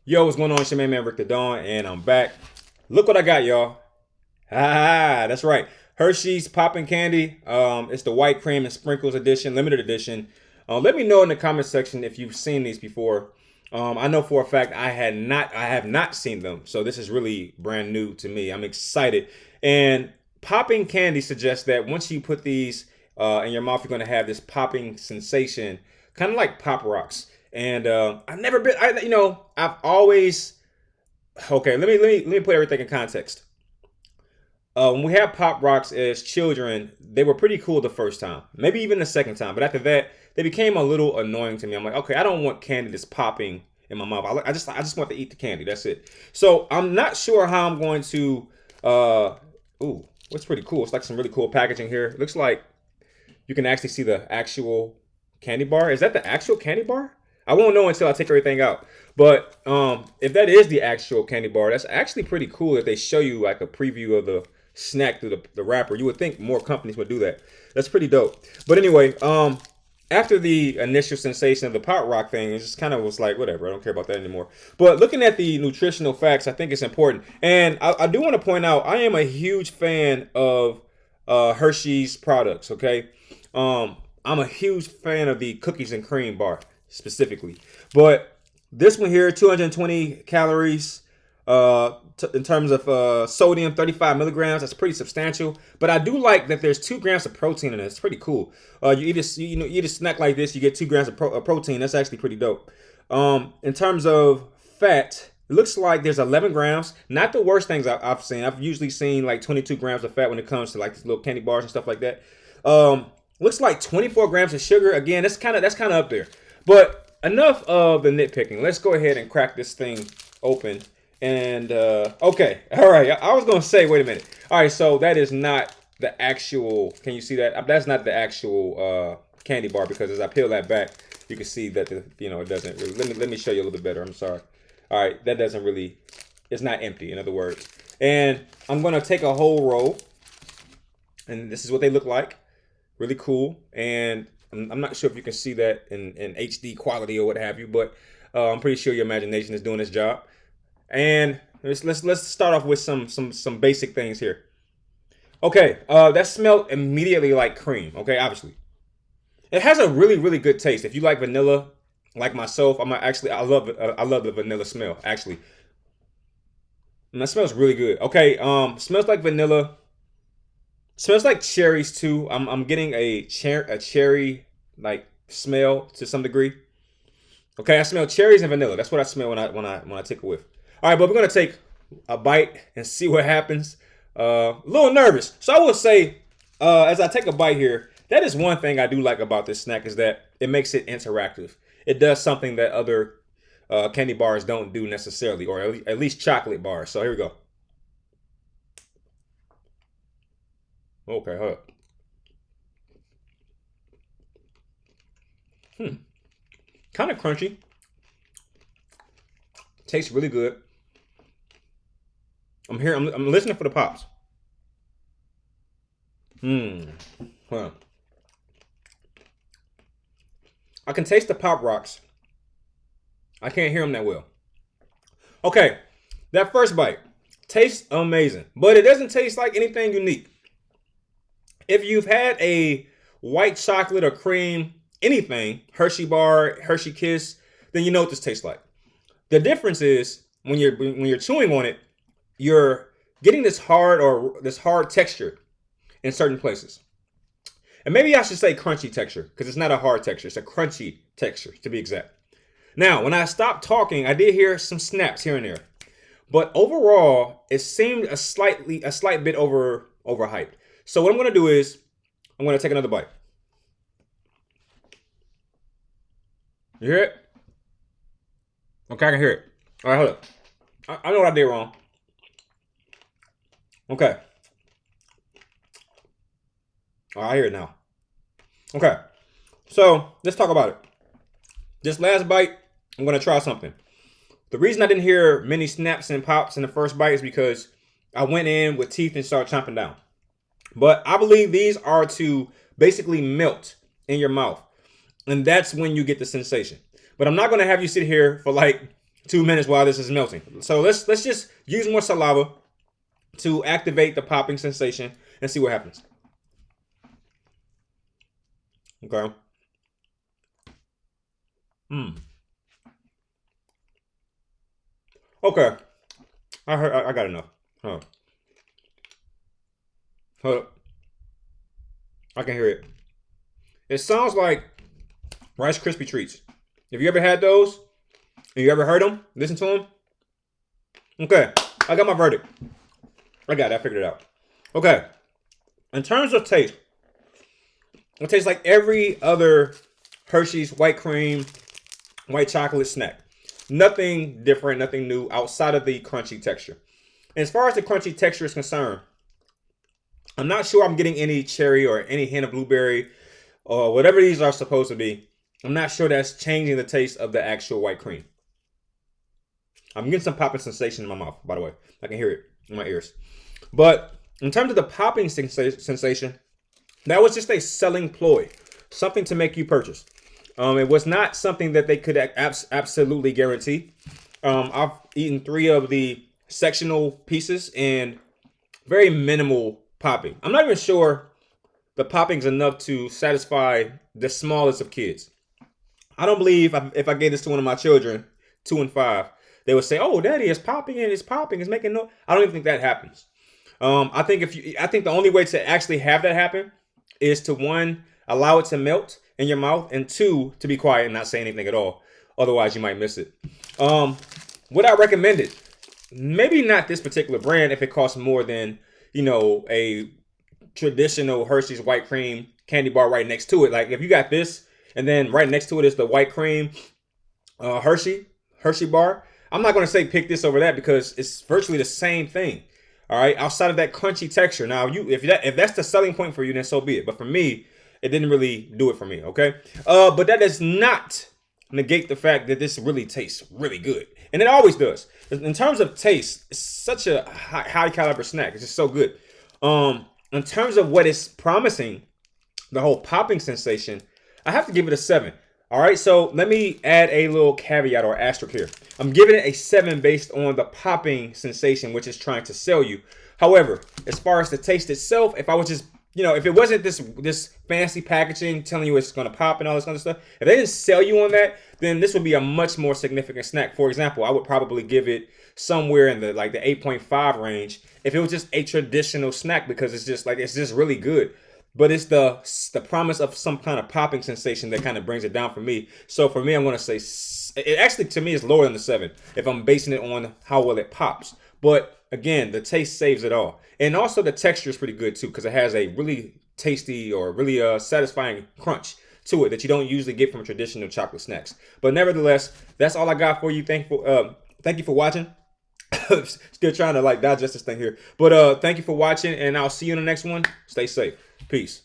Yo, what's going on? It's your man Rick the Dawn, and I'm back. Look what I got, y'all. That's right. Hershey's popping candy. It's the white cream and sprinkles edition, limited edition. Let me know in the comment section if you've seen these before. I know for a fact I have not seen them, so this is really brand new to me. I'm excited. And popping candy suggests that once you put these in your mouth, you're going to have this popping sensation, kind of like Pop Rocks. And I've never been, I've always, okay, let me put everything in context. When we had Pop Rocks as children, they were pretty cool the first time, maybe even the second time. But after that, they became a little annoying to me. I'm like, okay, I don't want candy that's popping in my mouth. I just want to eat the candy. That's it. So I'm not sure how I'm going to. Ooh, what's pretty cool? It's like some really cool packaging here. It looks like you can actually see the actual candy bar. Is that the actual candy bar? I won't know until I take everything out. But if that is the actual candy bar, that's actually pretty cool that they show you like a preview of the snack through the wrapper. You would think more companies would do that. That's pretty dope. But anyway, after the initial sensation of the Pop Rock thing, it just kind of was like, whatever, I don't care about that anymore. But looking at the nutritional facts, I think it's important. And I do want to point out, I am a huge fan of Hershey's products, okay? I'm a huge fan of the cookies and cream bar specifically. But this one here, 220 calories, in terms of sodium, 35 milligrams. That's pretty substantial. But I do like that there's 2 grams of protein in it. It's pretty cool. You eat a snack like this, you get 2 grams of protein. That's actually pretty dope. In terms of fat, it looks like there's 11 grams. Not the worst things I've seen. I've usually seen like 22 grams of fat when it comes to like these little candy bars and stuff like that. Looks like 24 grams of sugar. Again, that's kind of up there. But enough of the nitpicking. Let's go ahead and crack this thing open. And okay, all right. I was gonna say, wait a minute. All right, so that is not the actual. Can you see that? That's not the actual candy bar, because as I peel that back, you can see that it doesn't really. Let me show you a little bit better. I'm sorry. All right, that doesn't really. It's not empty. In other words, and I'm gonna take a whole roll, and this is what they look like. Really cool. And I'm not sure if you can see that in HD quality or what have you, but I'm pretty sure your imagination is doing its job. And let's start off with some basic things here. Okay, that smelled immediately like cream. Okay, obviously, it has a really good taste. If you like vanilla, like myself, I love the vanilla smell actually. And that smells really good. Okay, smells like vanilla. Smells like cherries too. I'm getting a cherry like smell to some degree. Okay, I smell cherries and vanilla. That's what I smell when I take a whiff. All right, but we're gonna take a bite and see what happens. A little nervous, so I will say, as I take a bite here, that is one thing I do like about this snack, is that it makes it interactive. It does something that other candy bars don't do necessarily, or at least chocolate bars. So here we go. Okay, hold up. Kind of crunchy. Tastes really good. I'm here. I'm listening for the pops. Huh. I can taste the Pop Rocks. I can't hear them that well. Okay, that first bite tastes amazing, but it doesn't taste like anything unique. If you've had a white chocolate or cream, anything, Hershey bar, Hershey Kiss, then you know what this tastes like. The difference is when you're chewing on it, you're getting this hard texture in certain places. And maybe I should say crunchy texture, because it's not a hard texture, it's a crunchy texture to be exact. Now, when I stopped talking, I did hear some snaps here and there. But overall, it seemed a slight bit overhyped. So what I'm gonna do is I'm gonna take another bite. You hear it? Okay, I can hear it. All right, hold up. I know what I did wrong. Okay. All right, I hear it now. Okay. So let's talk about it. This last bite, I'm gonna try something. The reason I didn't hear many snaps and pops in the first bite is because I went in with teeth and started chomping down. But I believe these are to basically melt in your mouth. And that's when you get the sensation. But I'm not going to have you sit here for like 2 minutes while this is melting. So let's just use more saliva to activate the popping sensation and see what happens. Okay. Okay. I got enough. Hold up. I can hear it. It sounds like Rice Krispie treats. Have you ever had those? Have you ever heard them? Listen to them? Okay. I got my verdict. I got it. I figured it out. Okay. In terms of taste, it tastes like every other Hershey's White Cream, white chocolate snack. Nothing different, nothing new outside of the crunchy texture. And as far as the crunchy texture is concerned, I'm not sure I'm getting any cherry or any hint of blueberry or whatever these are supposed to be. I'm not sure that's changing the taste of the actual white cream. I'm getting some popping sensation in my mouth, by the way. I can hear it in my ears. But in terms of the popping sensation, that was just a selling ploy, something to make you purchase. It was not something that they could absolutely guarantee. I've eaten 3 of the sectional pieces and very minimal popping. I'm not even sure the popping's enough to satisfy the smallest of kids. I don't believe if I gave this to one of my children, 2 and 5, they would say, "Oh, Daddy, it's popping and it's popping, it's making no." I don't even think that happens. I think the only way to actually have that happen is to, 1, allow it to melt in your mouth, and 2, to be quiet and not say anything at all. Otherwise, you might miss it. Would I recommend it? Maybe not this particular brand if it costs more than, a traditional Hershey's White Cream candy bar right next to it. Like if you got this and then right next to it is the White Cream Hershey bar, I'm not going to say pick this over that because it's virtually the same thing. All right, outside of that crunchy texture. Now, if that's the selling point for you, then so be it. But for me, it didn't really do it for me. Okay, but that does not negate the fact that this really tastes really good, and it always does. In terms of taste, it's such a high caliber snack. It's just so good. In terms of what it's promising, the whole popping sensation, I have to give it a 7. All right, so let me add a little caveat or asterisk here. I'm giving it a 7 based on the popping sensation, which is trying to sell you. However, as far as the taste itself, if I was just, if it wasn't this fancy packaging telling you it's going to pop and all this kind of stuff, if they didn't sell you on that, then this would be a much more significant snack. For example, I would probably give it somewhere in the 8.5 range if it was just a traditional snack, because it's just really good. But it's the promise of some kind of popping sensation that kind of brings it down for me. So for me, I'm going to say, it actually to me is lower than the 7 if I'm basing it on how well it pops. But again, the taste saves it all. And also the texture is pretty good too, because it has a really tasty or really satisfying crunch to it that you don't usually get from traditional chocolate snacks. But nevertheless, that's all I got for you. Thank you for watching. Still trying to digest this thing here. But thank you for watching, and I'll see you in the next one. Stay safe. Peace.